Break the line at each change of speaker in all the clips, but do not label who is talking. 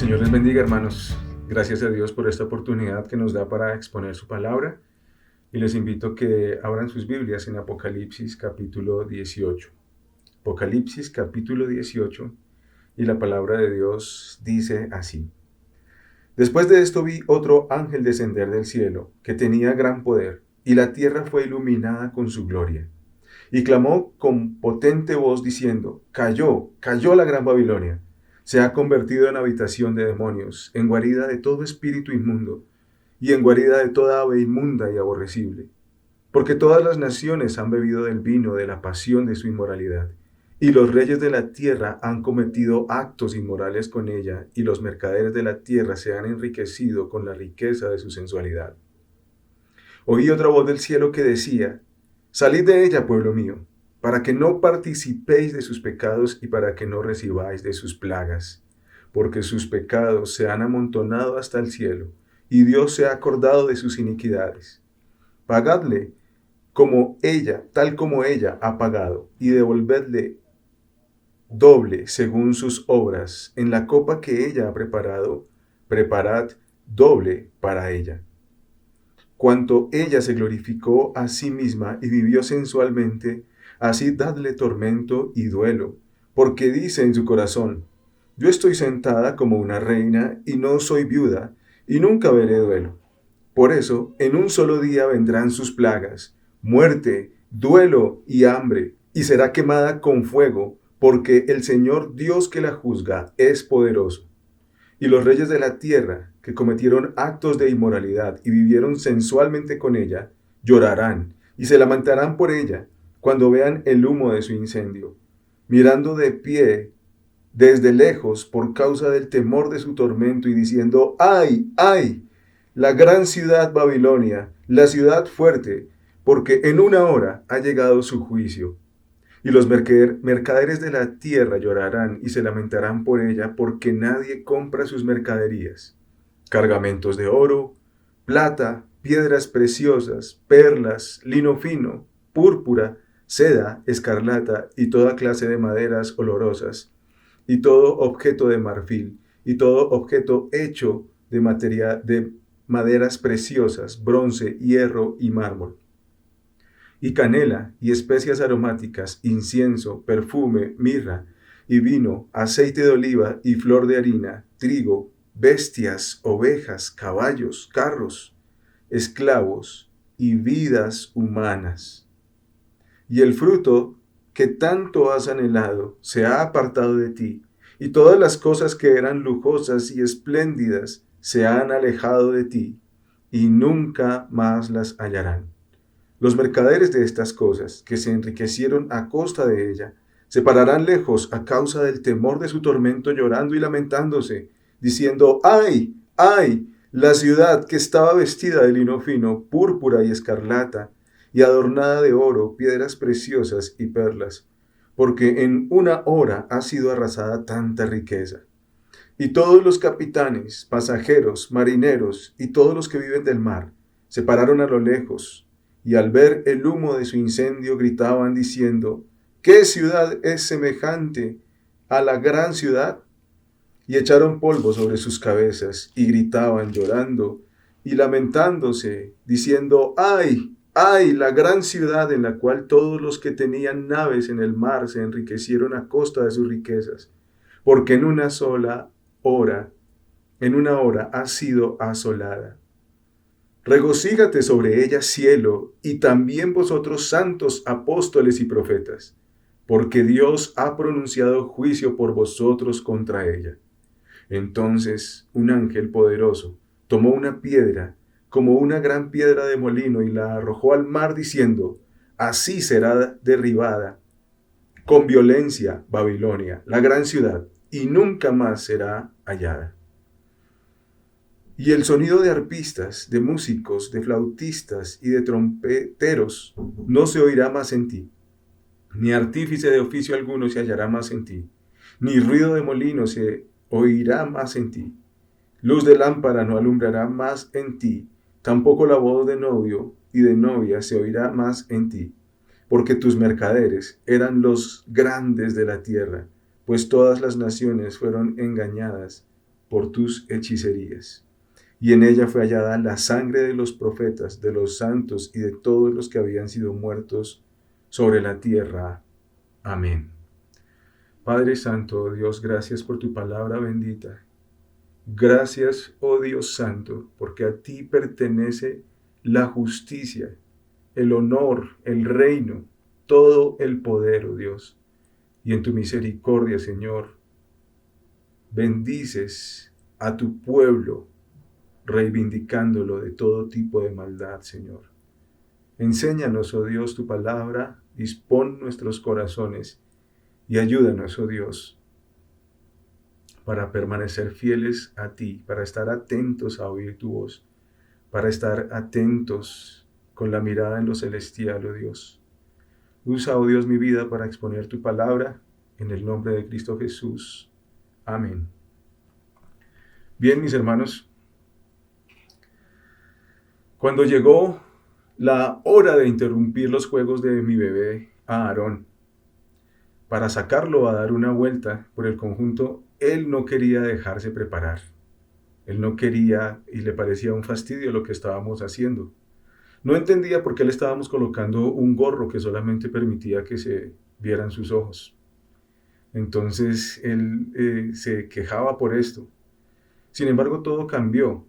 El Señor les bendiga, hermanos. Gracias a Dios por esta oportunidad que nos da para exponer su palabra. Y les invito a que abran sus Biblias en Apocalipsis capítulo 18. Apocalipsis capítulo 18. Y la palabra de Dios dice así. Después de esto vi otro ángel descender del cielo, que tenía gran poder, y la tierra fue iluminada con su gloria. Y clamó con potente voz diciendo, cayó la gran Babilonia. Se ha convertido en habitación de demonios, en guarida de todo espíritu inmundo, y en guarida de toda ave inmunda y aborrecible. Porque todas las naciones han bebido del vino de la pasión de su inmoralidad, y los reyes de la tierra han cometido actos inmorales con ella, y los mercaderes de la tierra se han enriquecido con la riqueza de su sensualidad. Oí otra voz del cielo que decía, salid de ella, pueblo mío, para que no participéis de sus pecados y para que no recibáis de sus plagas, porque sus pecados se han amontonado hasta el cielo, y Dios se ha acordado de sus iniquidades. Pagadle tal como ella ha pagado, y devolvedle doble según sus obras. En la copa que ella ha preparado, preparad doble para ella. Cuanto ella se glorificó a sí misma y vivió sensualmente, así dadle tormento y duelo, porque dice en su corazón, yo estoy sentada como una reina y no soy viuda, y nunca veré duelo. Por eso, en un solo día vendrán sus plagas, muerte, duelo y hambre, y será quemada con fuego, porque el Señor Dios que la juzga es poderoso. Y los reyes de la tierra, que cometieron actos de inmoralidad y vivieron sensualmente con ella, llorarán y se lamentarán por ella cuando vean el humo de su incendio, mirando de pie desde lejos por causa del temor de su tormento y diciendo, ¡ay, ay! La gran ciudad Babilonia, la ciudad fuerte, porque en una hora ha llegado su juicio. Y los mercaderes de la tierra llorarán y se lamentarán por ella, porque nadie compra sus mercaderías. Cargamentos de oro, plata, piedras preciosas, perlas, lino fino, púrpura, seda, escarlata y toda clase de maderas olorosas, y todo objeto de marfil, y todo objeto hecho de maderas preciosas, bronce, hierro y mármol, y canela, y especias aromáticas, incienso, perfume, mirra, y vino, aceite de oliva, y flor de harina, trigo, bestias, ovejas, caballos, carros, esclavos, y vidas humanas. Y el fruto que tanto has anhelado se ha apartado de ti, y todas las cosas que eran lujosas y espléndidas se han alejado de ti, y nunca más las hallarán. Los mercaderes de estas cosas, que se enriquecieron a costa de ella, se pararán lejos a causa del temor de su tormento, llorando y lamentándose, diciendo, ¡ay, ay! La ciudad que estaba vestida de lino fino, púrpura y escarlata, y adornada de oro, piedras preciosas y perlas, porque en una hora ha sido arrasada tanta riqueza. Y todos los capitanes, pasajeros, marineros y todos los que viven del mar se pararon a lo lejos, y al ver el humo de su incendio gritaban diciendo, ¿qué ciudad es semejante a la gran ciudad? Y echaron polvo sobre sus cabezas y gritaban llorando y lamentándose, diciendo, ¡ay, ay, la gran ciudad en la cual todos los que tenían naves en el mar se enriquecieron a costa de sus riquezas, porque en una hora ha sido asolada! Regocíjate sobre ella, cielo, y también vosotros santos apóstoles y profetas, porque Dios ha pronunciado juicio por vosotros contra ella. Entonces un ángel poderoso tomó una piedra, como una gran piedra de molino, y la arrojó al mar, diciendo, así será derribada con violencia Babilonia, la gran ciudad, y nunca más será hallada. Y el sonido de arpistas, de músicos, de flautistas y de trompeteros no se oirá más en ti, ni artífice de oficio alguno se hallará más en ti, ni ruido de molino se oirá más en ti. Luz de lámpara no alumbrará más en ti, tampoco la voz de novio y de novia se oirá más en ti, porque tus mercaderes eran los grandes de la tierra, pues todas las naciones fueron engañadas por tus hechicerías. Y en ella fue hallada la sangre de los profetas, de los santos y de todos los que habían sido muertos sobre la tierra. Amén. Padre Santo, oh Dios, gracias por tu palabra bendita. Gracias, oh Dios Santo, porque a ti pertenece la justicia, el honor, el reino, todo el poder, oh Dios. Y en tu misericordia, Señor, bendices a tu pueblo, reivindicándolo de todo tipo de maldad, Señor. Enséñanos, oh Dios, tu palabra, dispón nuestros corazones y ayúdanos, oh Dios, para permanecer fieles a ti, para estar atentos a oír tu voz, para estar atentos con la mirada en lo celestial, oh Dios. Usa, oh Dios, mi vida para exponer tu palabra, en el nombre de Cristo Jesús. Amén. Bien, mis hermanos, cuando llegó la hora de interrumpir los juegos de mi bebé Aarón, para sacarlo a dar una vuelta por el conjunto, él no quería dejarse preparar. Él no quería y le parecía un fastidio lo que estábamos haciendo. No entendía por qué le estábamos colocando un gorro que solamente permitía que se vieran sus ojos. Entonces él se quejaba por esto. Sin embargo, todo cambió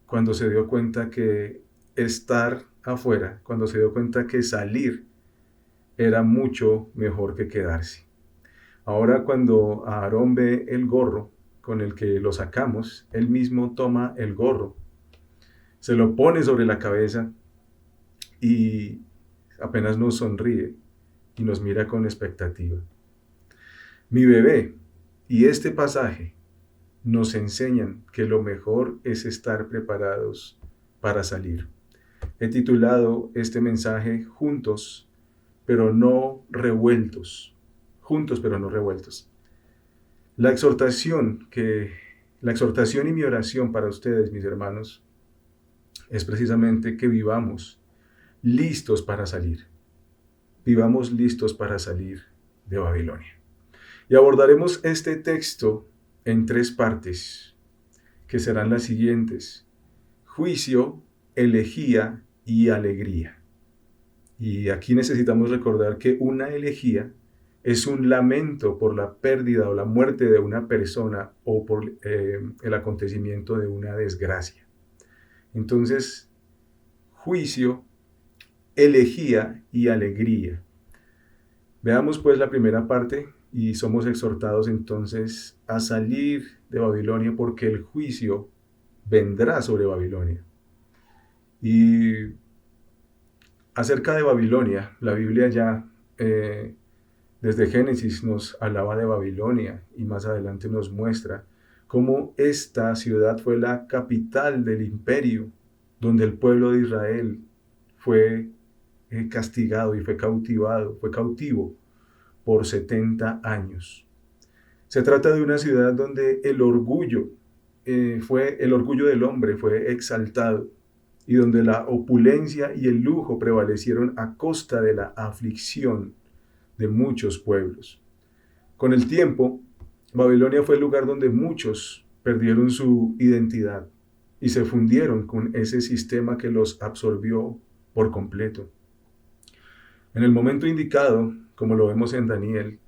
cuando se dio cuenta que estar afuera, cuando se dio cuenta que salir era mucho mejor que quedarse. Ahora cuando Aarón ve el gorro con el que lo sacamos, él mismo toma el gorro, se lo pone sobre la cabeza y apenas nos sonríe y nos mira con expectativa. Mi bebé y este pasaje nos enseñan que lo mejor es estar preparados para salir. He titulado este mensaje Juntos, pero no revueltos. Juntos, pero no revueltos. La exhortación y mi oración para ustedes, mis hermanos, es precisamente que vivamos listos para salir. Vivamos listos para salir de Babilonia. Y abordaremos este texto en 3 partes, que serán las siguientes: juicio, elegía y alegría. Y aquí necesitamos recordar que una elegía es un lamento por la pérdida o la muerte de una persona o por el acontecimiento de una desgracia. Entonces, juicio, elegía y alegría. Veamos pues la primera parte y somos exhortados entonces a salir de Babilonia porque el juicio vendrá sobre Babilonia. Y acerca de Babilonia, la Biblia ya desde Génesis nos hablaba de Babilonia y más adelante nos muestra cómo esta ciudad fue la capital del imperio, donde el pueblo de Israel fue castigado y fue cautivo por 70 años. Se trata de una ciudad donde el orgullo del hombre fue exaltado y donde la opulencia y el lujo prevalecieron a costa de la aflicción de muchos pueblos. Con el tiempo, Babilonia fue el lugar donde muchos perdieron su identidad y se fundieron con ese sistema que los absorbió por completo. En el momento indicado, como lo vemos en Daniel,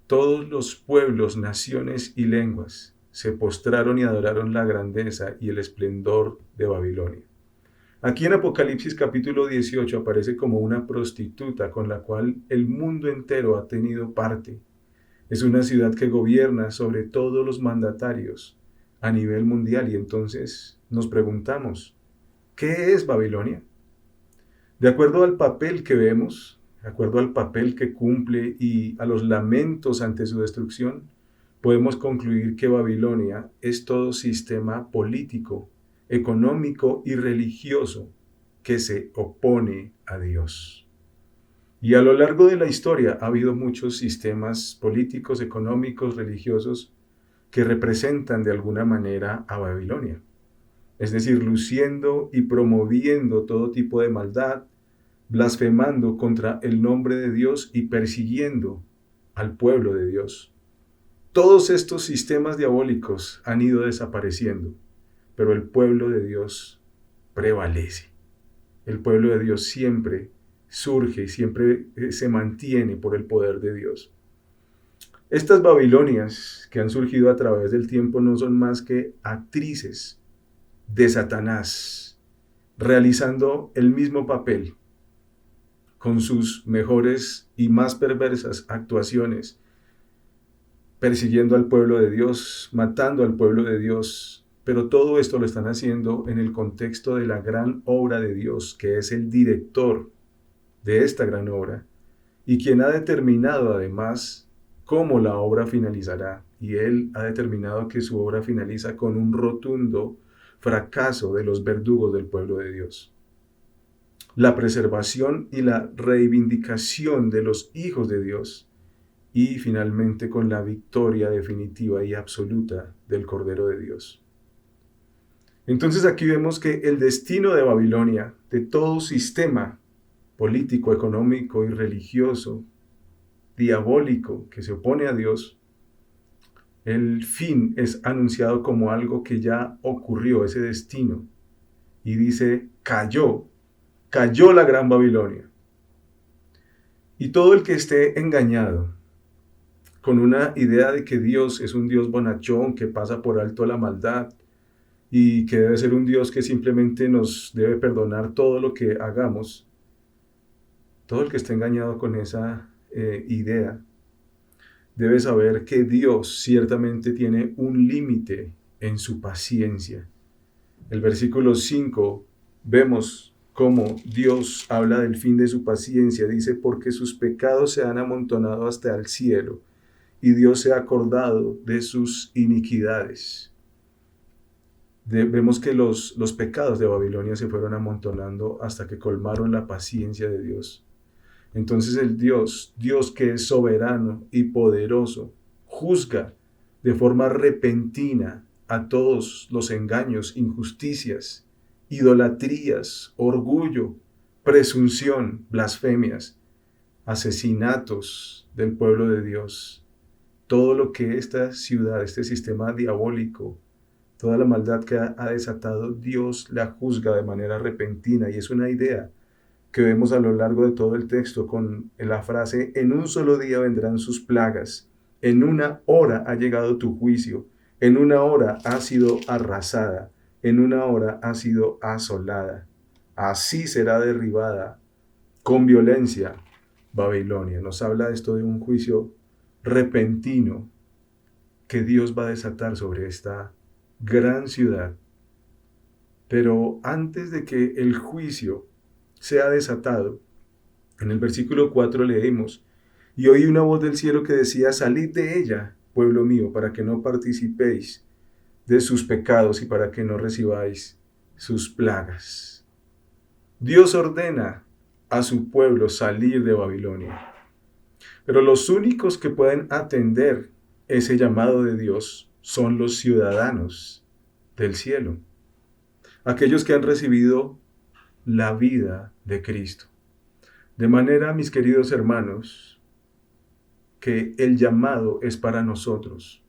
todos los pueblos, naciones y lenguas se postraron y adoraron la grandeza y el esplendor de Babilonia. Aquí en Apocalipsis capítulo 18 aparece como una prostituta con la cual el mundo entero ha tenido parte. Es una ciudad que gobierna sobre todos los mandatarios a nivel mundial y entonces nos preguntamos, ¿qué es Babilonia? De acuerdo al papel que vemos, de acuerdo al papel que cumple y a los lamentos ante su destrucción, podemos concluir que Babilonia es todo sistema político, económico y religioso que se opone a Dios. Y a lo largo de la historia ha habido muchos sistemas políticos, económicos, religiosos que representan de alguna manera a Babilonia. Es decir, luciendo y promoviendo todo tipo de maldad, blasfemando contra el nombre de Dios y persiguiendo al pueblo de Dios. Todos estos sistemas diabólicos han ido desapareciendo, pero el pueblo de Dios prevalece. El pueblo de Dios siempre surge y siempre se mantiene por el poder de Dios. Estas Babilonias que han surgido a través del tiempo no son más que actrices de Satanás, realizando el mismo papel con sus mejores y más perversas actuaciones, persiguiendo al pueblo de Dios, matando al pueblo de Dios. Pero todo esto lo están haciendo en el contexto de la gran obra de Dios, que es el director de esta gran obra y quien ha determinado además cómo la obra finalizará. Y Él ha determinado que su obra finaliza con un rotundo fracaso de los verdugos del pueblo de Dios. La preservación y la reivindicación de los hijos de Dios y finalmente con la victoria definitiva y absoluta del Cordero de Dios. Entonces aquí vemos que el destino de Babilonia, de todo sistema político, económico y religioso, diabólico, que se opone a Dios, el fin es anunciado como algo que ya ocurrió, ese destino. Y dice, cayó la gran Babilonia. Y todo el que esté engañado con una idea de que Dios es un Dios bonachón, que pasa por alto la maldad, y que debe ser un Dios que simplemente nos debe perdonar todo lo que hagamos, todo el que esté engañado con esa idea, debe saber que Dios ciertamente tiene un límite en su paciencia. El versículo 5 vemos cómo Dios habla del fin de su paciencia. Dice, porque sus pecados se han amontonado hasta el cielo, y Dios se ha acordado de sus iniquidades. Vemos que los pecados de Babilonia se fueron amontonando hasta que colmaron la paciencia de Dios. Entonces el Dios que es soberano y poderoso, juzga de forma repentina a todos los engaños, injusticias, idolatrías, orgullo, presunción, blasfemias, asesinatos del pueblo de Dios. Todo lo que esta ciudad, este sistema diabólico, toda la maldad que ha desatado, Dios la juzga de manera repentina, y es una idea que vemos a lo largo de todo el texto con la frase, en un solo día vendrán sus plagas, en una hora ha llegado tu juicio, en una hora ha sido arrasada, en una hora ha sido asolada. Así será derribada con violencia Babilonia. Nos habla esto de un juicio repentino que Dios va a desatar sobre esta gran ciudad. Pero antes de que el juicio sea desatado, en el versículo 4 leemos, y oí una voz del cielo que decía, salid de ella, pueblo mío, para que no participéis de sus pecados y para que no recibáis sus plagas. Dios ordena a su pueblo salir de Babilonia, pero los únicos que pueden atender ese llamado de Dios son los ciudadanos del cielo, aquellos que han recibido la vida de Cristo. De manera, mis queridos hermanos, que el llamado es para nosotros,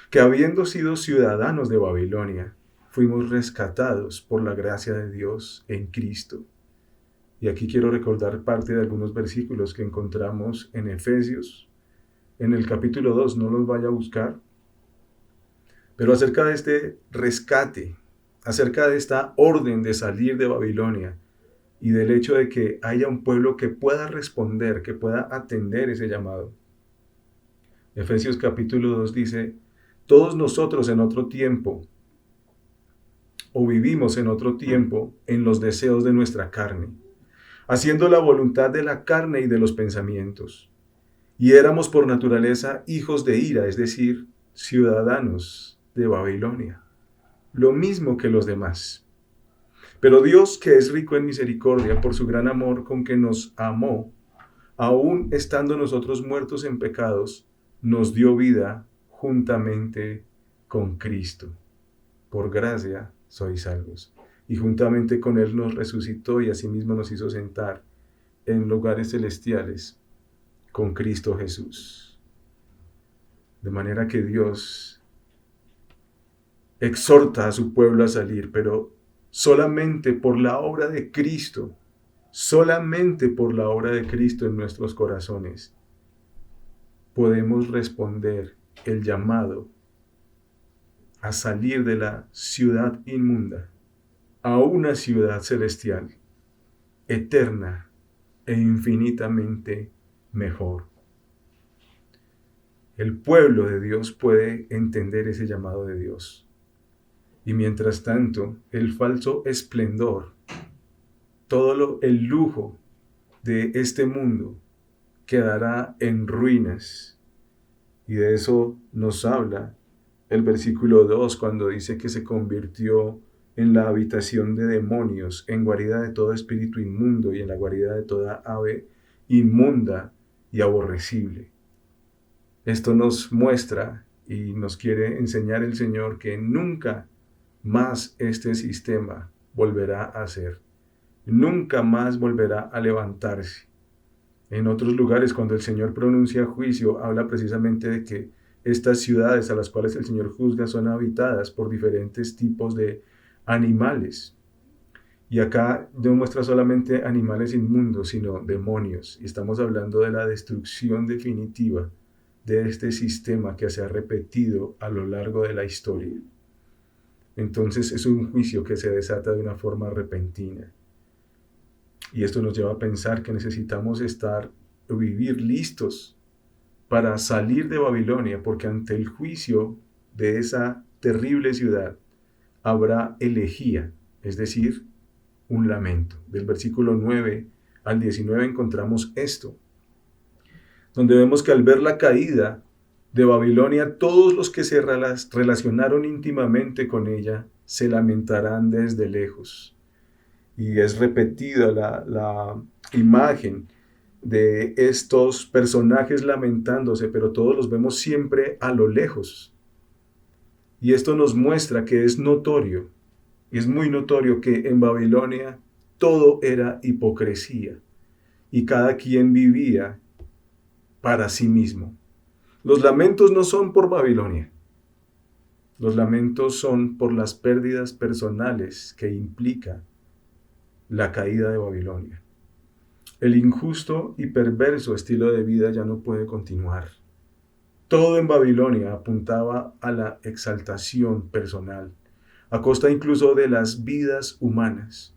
que habiendo sido ciudadanos de Babilonia, fuimos rescatados por la gracia de Dios en Cristo. Y aquí quiero recordar parte de algunos versículos que encontramos en Efesios, en el capítulo 2, no los vaya a buscar, pero acerca de este rescate, acerca de esta orden de salir de Babilonia y del hecho de que haya un pueblo que pueda responder, que pueda atender ese llamado. Efesios capítulo 2 dice, todos nosotros en otro tiempo, o vivimos en otro tiempo, en los deseos de nuestra carne, haciendo la voluntad de la carne y de los pensamientos. Y éramos por naturaleza hijos de ira, es decir, ciudadanos de Babilonia, lo mismo que los demás. Pero Dios, que es rico en misericordia, por su gran amor con que nos amó, aun estando nosotros muertos en pecados, nos dio vida juntamente con Cristo. Por gracia sois salvos. Y juntamente con Él nos resucitó y asimismo nos hizo sentar en lugares celestiales con Cristo Jesús. De manera que Dios exhorta a su pueblo a salir, pero solamente por la obra de Cristo, solamente por la obra de Cristo en nuestros corazones, podemos responder el llamado a salir de la ciudad inmunda a una ciudad celestial, eterna e infinitamente mejor. El pueblo de Dios puede entender ese llamado de Dios. Y mientras tanto, el falso esplendor, el lujo de este mundo quedará en ruinas. Y de eso nos habla el versículo 2 cuando dice que se convirtió en la habitación de demonios, en guarida de todo espíritu inmundo y en la guarida de toda ave inmunda y aborrecible. Esto nos muestra y nos quiere enseñar el Señor que nunca más este sistema volverá a ser. Nunca más volverá a levantarse. En otros lugares, cuando el Señor pronuncia juicio, habla precisamente de que estas ciudades a las cuales el Señor juzga son habitadas por diferentes tipos de animales. Y acá no muestra solamente animales inmundos, sino demonios. Y estamos hablando de la destrucción definitiva de este sistema que se ha repetido a lo largo de la historia. Entonces es un juicio que se desata de una forma repentina. Y esto nos lleva a pensar que necesitamos vivir listos para salir de Babilonia, porque ante el juicio de esa terrible ciudad habrá elegía, es decir, un lamento. Del versículo 9 al 19 encontramos esto, donde vemos que al ver la caída de Babilonia, todos los que se relacionaron íntimamente con ella se lamentarán desde lejos. Y es repetida la imagen de estos personajes lamentándose, pero todos los vemos siempre a lo lejos. Y esto nos muestra que es notorio, y es muy notorio que en Babilonia todo era hipocresía, y cada quien vivía para sí mismo. Los lamentos no son por Babilonia. Los lamentos son por las pérdidas personales que implica la caída de Babilonia. El injusto y perverso estilo de vida ya no puede continuar. Todo en Babilonia apuntaba a la exaltación personal, a costa incluso de las vidas humanas.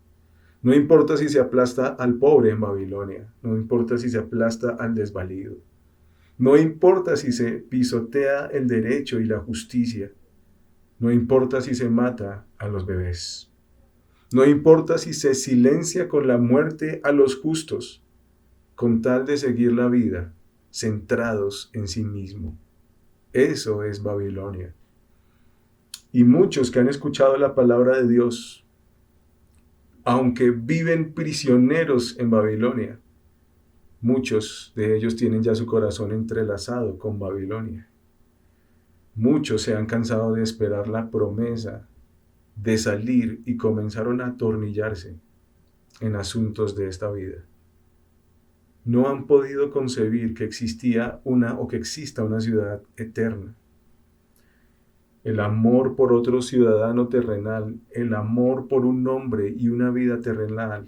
No importa si se aplasta al pobre en Babilonia, no importa si se aplasta al desvalido. No importa si se pisotea el derecho y la justicia. No importa si se mata a los bebés. No importa si se silencia con la muerte a los justos, con tal de seguir la vida, centrados en sí mismo. Eso es Babilonia. Y muchos que han escuchado la palabra de Dios, aunque viven prisioneros en Babilonia, muchos de ellos tienen ya su corazón entrelazado con Babilonia. Muchos se han cansado de esperar la promesa de salir y comenzaron a atornillarse en asuntos de esta vida. No han podido concebir que existía que exista una ciudad eterna. El amor por otro ciudadano terrenal, el amor por un nombre y una vida terrenal,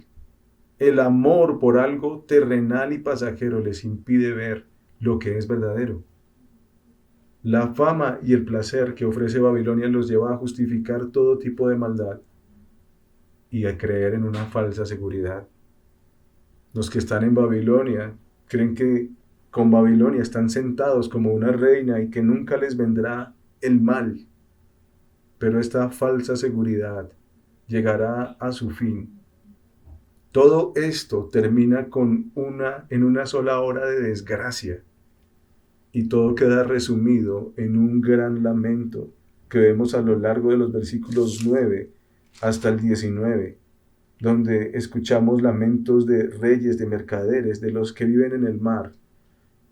el amor por algo terrenal y pasajero les impide ver lo que es verdadero. La fama y el placer que ofrece Babilonia los lleva a justificar todo tipo de maldad y a creer en una falsa seguridad. Los que están en Babilonia creen que con Babilonia están sentados como una reina y que nunca les vendrá el mal. Pero esta falsa seguridad llegará a su fin. Todo esto termina en una sola hora de desgracia. Y todo queda resumido en un gran lamento que vemos a lo largo de los versículos 9 hasta el 19, donde escuchamos lamentos de reyes, de mercaderes, de los que viven en el mar,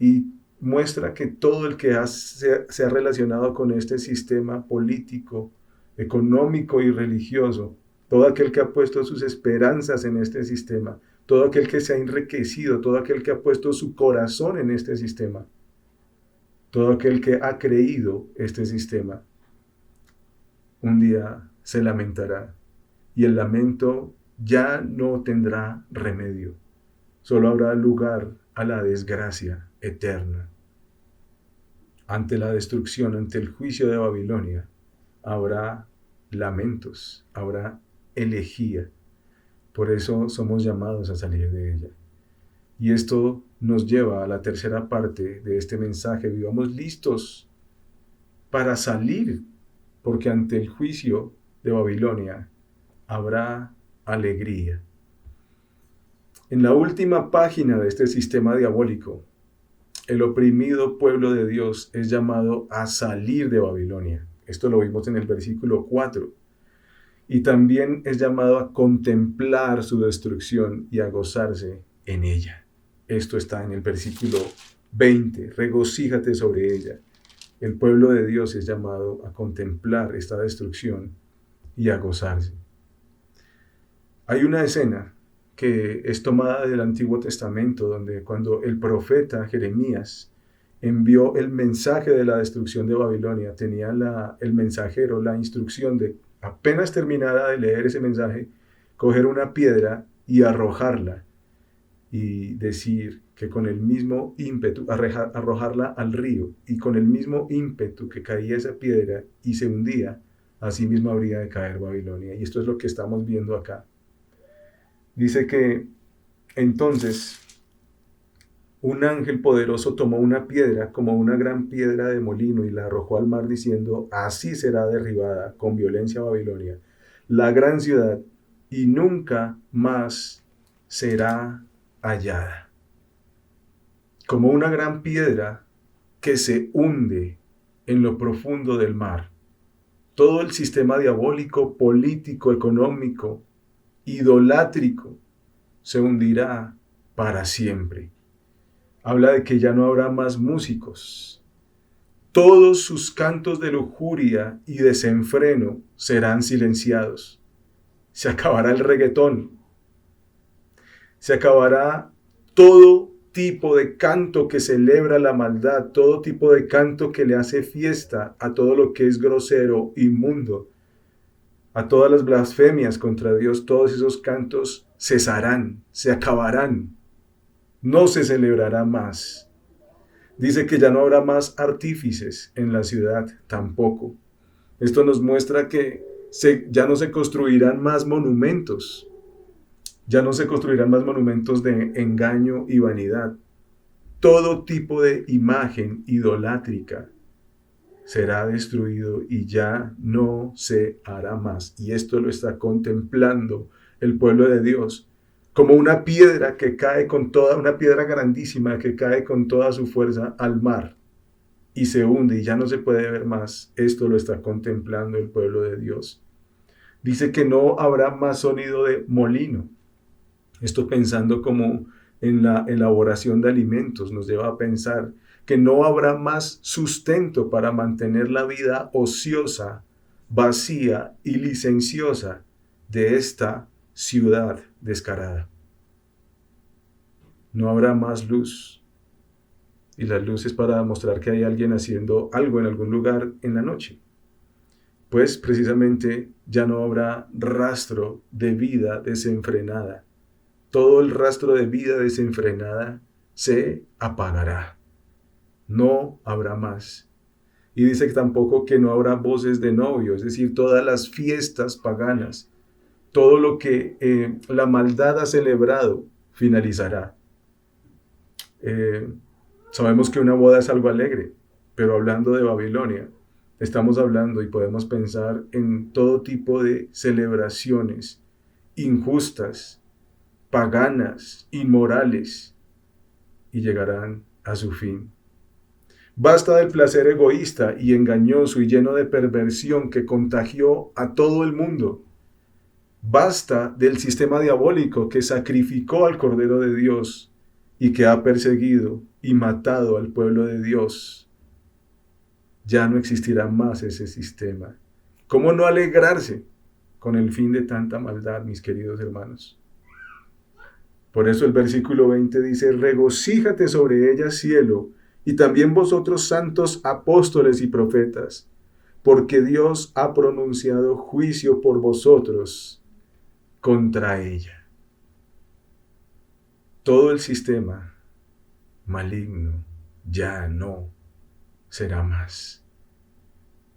y muestra que todo el que se ha relacionado con este sistema político, económico y religioso, todo aquel que ha puesto sus esperanzas en este sistema, todo aquel que se ha enriquecido, todo aquel que ha puesto su corazón en este sistema, Todo aquel que ha creído este sistema, un día se lamentará y el lamento ya no tendrá remedio. Solo habrá lugar a la desgracia eterna. Ante la destrucción, ante el juicio de Babilonia, habrá lamentos, habrá elegía. Por eso somos llamados a salir de ella. Y esto nos lleva a la tercera parte de este mensaje. Vivamos listos para salir, porque ante el juicio de Babilonia habrá alegría. En la última página de este sistema diabólico, el oprimido pueblo de Dios es llamado a salir de Babilonia. Esto lo vimos en el versículo 4. Y también es llamado a contemplar su destrucción y a gozarse en ella. Esto está en el versículo 20. Regocíjate sobre ella. El pueblo de Dios es llamado a contemplar esta destrucción y a gozarse. Hay una escena que es tomada del Antiguo Testamento, donde cuando el profeta Jeremías envió el mensaje de la destrucción de Babilonia, tenía el mensajero la instrucción de, apenas terminara de leer ese mensaje, coger una piedra y arrojarla, y decir que con el mismo ímpetu, arrojarla al río, y con el mismo ímpetu que caía esa piedra y se hundía, así mismo habría de caer Babilonia. Y esto es lo que estamos viendo acá. Dice que entonces un ángel poderoso tomó una piedra como una gran piedra de molino y la arrojó al mar diciendo, así será derribada con violencia Babilonia, la gran ciudad, y nunca más será hallada. Como una gran piedra que se hunde en lo profundo del mar. Todo el sistema diabólico, político, económico, idolátrico, se hundirá para siempre. Habla de que ya no habrá más músicos. Todos sus cantos de lujuria y desenfreno serán silenciados. Se acabará el reggaetón. Se acabará todo tipo de canto que celebra la maldad, todo tipo de canto que le hace fiesta a todo lo que es grosero, inmundo, a todas las blasfemias contra Dios. Todos esos cantos cesarán, se acabarán. No se celebrará más. Dice que ya no habrá más artífices en la ciudad tampoco. Esto nos muestra que ya no se construirán más monumentos. Ya no se construirán más monumentos de engaño y vanidad. Todo tipo de imagen idolátrica será destruido y ya no se hará más. Y esto lo está contemplando el pueblo de Dios como una piedra que cae una piedra grandísima que cae con toda su fuerza al mar y se hunde y ya no se puede ver más. Esto lo está contemplando el pueblo de Dios. Dice que no habrá más sonido de molino. Esto pensando como en la elaboración de alimentos, nos lleva a pensar que no habrá más sustento para mantener la vida ociosa, vacía y licenciosa de esta ciudad descarada. No habrá más luz. Y la luz es para mostrar que hay alguien haciendo algo en algún lugar en la noche. Pues precisamente ya no habrá rastro de vida desenfrenada. Todo el rastro de vida desenfrenada se apagará. No habrá más. Y dice que tampoco que no habrá voces de novio, es decir, todas las fiestas paganas, todo lo que la maldad ha celebrado, finalizará. Sabemos que una boda es algo alegre, pero hablando de Babilonia, estamos hablando y podemos pensar en todo tipo de celebraciones injustas, paganas, inmorales, y llegarán a su fin. Basta del placer egoísta y engañoso y lleno de perversión que contagió a todo el mundo. Basta del sistema diabólico que sacrificó al Cordero de Dios y que ha perseguido y matado al pueblo de Dios. Ya no existirá más ese sistema. ¿Cómo no alegrarse con el fin de tanta maldad, mis queridos hermanos? Por eso el versículo 20 dice, regocíjate sobre ella, cielo, y también vosotros santos apóstoles y profetas, porque Dios ha pronunciado juicio por vosotros contra ella. Todo el sistema maligno ya no será más.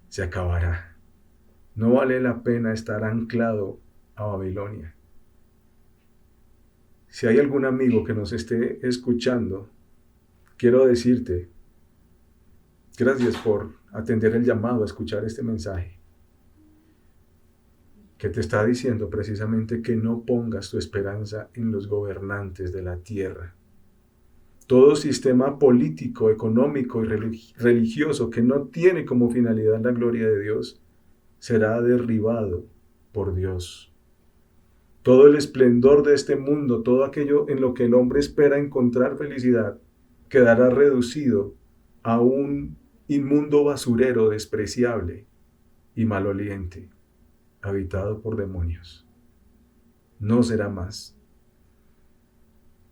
Se acabará. No vale la pena estar anclado a Babilonia. Si hay algún amigo que nos esté escuchando, quiero decirte, gracias por atender el llamado a escuchar este mensaje, que te está diciendo precisamente que no pongas tu esperanza en los gobernantes de la tierra. Todo sistema político, económico y religioso que no tiene como finalidad la gloria de Dios será derribado por Dios. Todo el esplendor de este mundo, todo aquello en lo que el hombre espera encontrar felicidad, quedará reducido a un inmundo basurero despreciable y maloliente, habitado por demonios. No será más.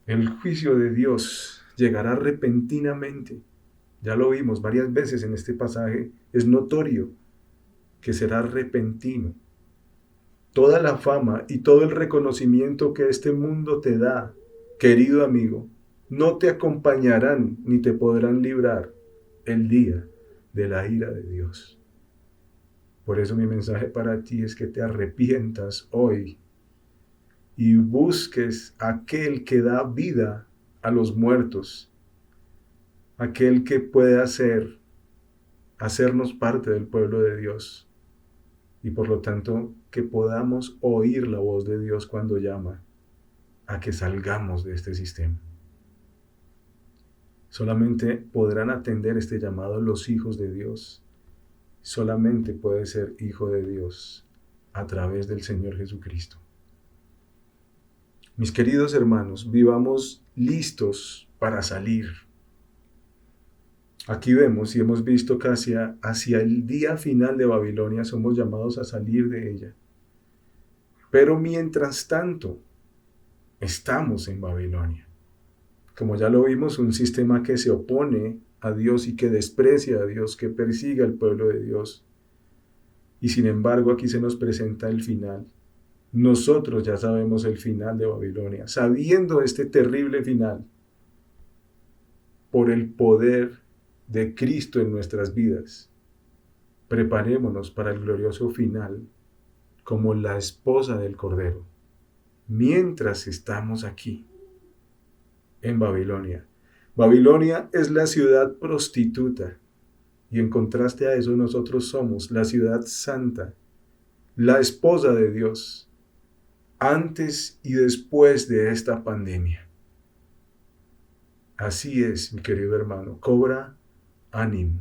El juicio de Dios llegará repentinamente. Ya lo vimos varias veces en este pasaje. Es notorio que será repentino. Toda la fama y todo el reconocimiento que este mundo te da, querido amigo, no te acompañarán ni te podrán librar el día de la ira de Dios. Por eso mi mensaje para ti es que te arrepientas hoy y busques aquel que da vida a los muertos, aquel que puede hacernos parte del pueblo de Dios y por lo tanto que podamos oír la voz de Dios cuando llama a que salgamos de este sistema. Solamente podrán atender este llamado los hijos de Dios. Solamente puede ser hijo de Dios a través del Señor Jesucristo. Mis queridos hermanos, vivamos listos para salir. Aquí vemos y hemos visto que hacia el día final de Babilonia somos llamados a salir de ella. Pero mientras tanto, estamos en Babilonia. Como ya lo vimos, un sistema que se opone a Dios y que desprecia a Dios, que persigue al pueblo de Dios. Y sin embargo, aquí se nos presenta el final. Nosotros ya sabemos el final de Babilonia. Sabiendo este terrible final, por el poder de Cristo en nuestras vidas, preparémonos para el glorioso final como la esposa del Cordero, mientras estamos aquí, en Babilonia. Babilonia es la ciudad prostituta, y en contraste a eso nosotros somos la ciudad santa, la esposa de Dios, antes y después de esta pandemia. Así es, mi querido hermano, cobra ánimo.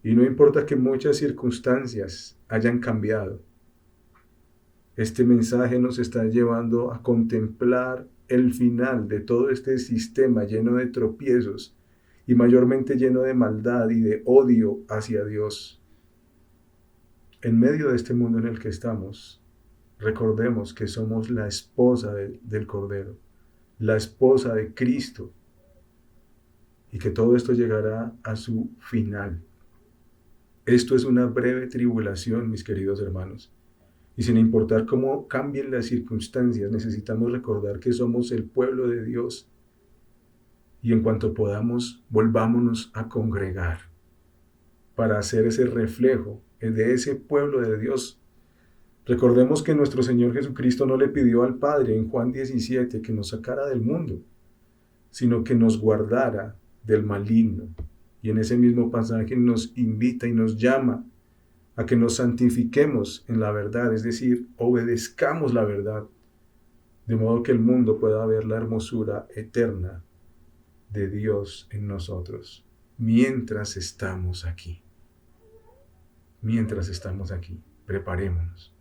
Y no importa que muchas circunstancias hayan cambiado, este mensaje nos está llevando a contemplar el final de todo este sistema lleno de tropiezos y mayormente lleno de maldad y de odio hacia Dios. En medio de este mundo en el que estamos, recordemos que somos la esposa del Cordero, la esposa de Cristo, y que todo esto llegará a su final. Esto es una breve tribulación, mis queridos hermanos. Y sin importar cómo cambien las circunstancias, necesitamos recordar que somos el pueblo de Dios. Y en cuanto podamos, volvámonos a congregar para hacer ese reflejo de ese pueblo de Dios. Recordemos que nuestro Señor Jesucristo no le pidió al Padre en Juan 17 que nos sacara del mundo, sino que nos guardara del maligno. Y en ese mismo pasaje nos invita y nos llama a que nos santifiquemos en la verdad, es decir, obedezcamos la verdad, de modo que el mundo pueda ver la hermosura eterna de Dios en nosotros, mientras estamos aquí. Mientras estamos aquí, preparémonos.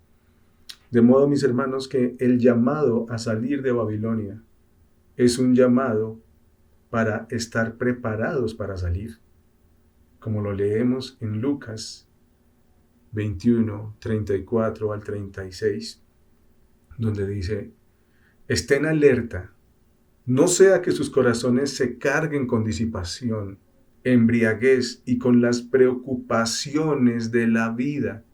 De modo, mis hermanos, que el llamado a salir de Babilonia es un llamado para estar preparados para salir, como lo leemos en Lucas 21, 34 al 36, donde dice: estén alerta, no sea que sus corazones se carguen con disipación embriaguez y con las preocupaciones de la vida,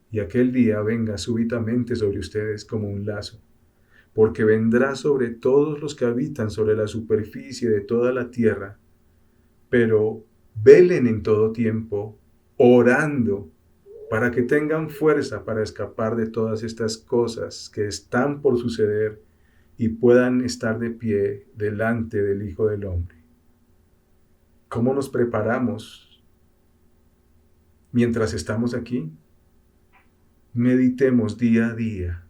y aquel día venga súbitamente sobre ustedes como un lazo, porque vendrá sobre todos los que habitan sobre la superficie de toda la tierra, pero velen en todo tiempo, orando, para que tengan fuerza para escapar de todas estas cosas que están por suceder y puedan estar de pie delante del Hijo del Hombre. ¿Cómo nos preparamos mientras estamos aquí? Meditemos día a día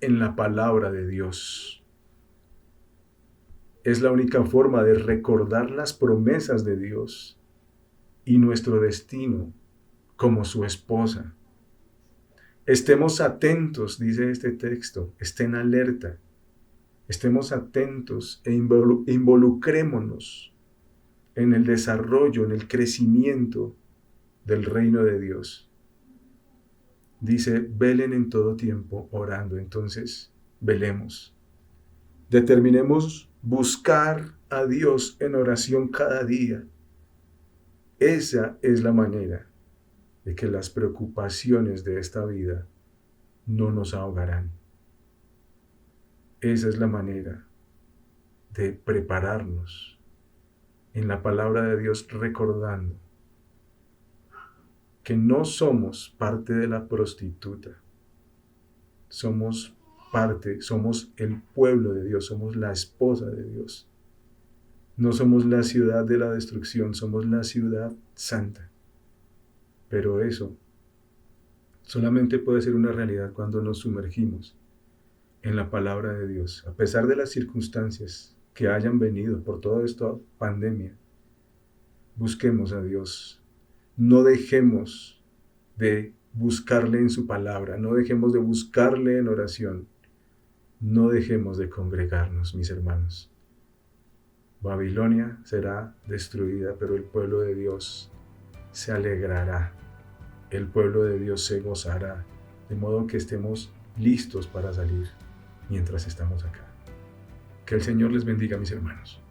en la palabra de Dios. Es la única forma de recordar las promesas de Dios y nuestro destino como su esposa. Estemos atentos, dice este texto, estén alerta. Estemos atentos e involucrémonos en el desarrollo, en el crecimiento del reino de Dios. Dice, velen en todo tiempo orando. Entonces, velemos. Determinemos buscar a Dios en oración cada día. Esa es la manera de que las preocupaciones de esta vida no nos ahogarán. Esa es la manera de prepararnos en la palabra de Dios, recordando que no somos parte de la prostituta. Somos parte, somos el pueblo de Dios, somos la esposa de Dios. No somos la ciudad de la destrucción, somos la ciudad santa. Pero eso solamente puede ser una realidad cuando nos sumergimos en la palabra de Dios. A pesar de las circunstancias que hayan venido por toda esta pandemia, busquemos a Dios. No dejemos de buscarle en su palabra, no dejemos de buscarle en oración, no dejemos de congregarnos, mis hermanos. Babilonia será destruida, pero el pueblo de Dios se alegrará, el pueblo de Dios se gozará, de modo que estemos listos para salir mientras estamos acá. Que el Señor les bendiga, mis hermanos.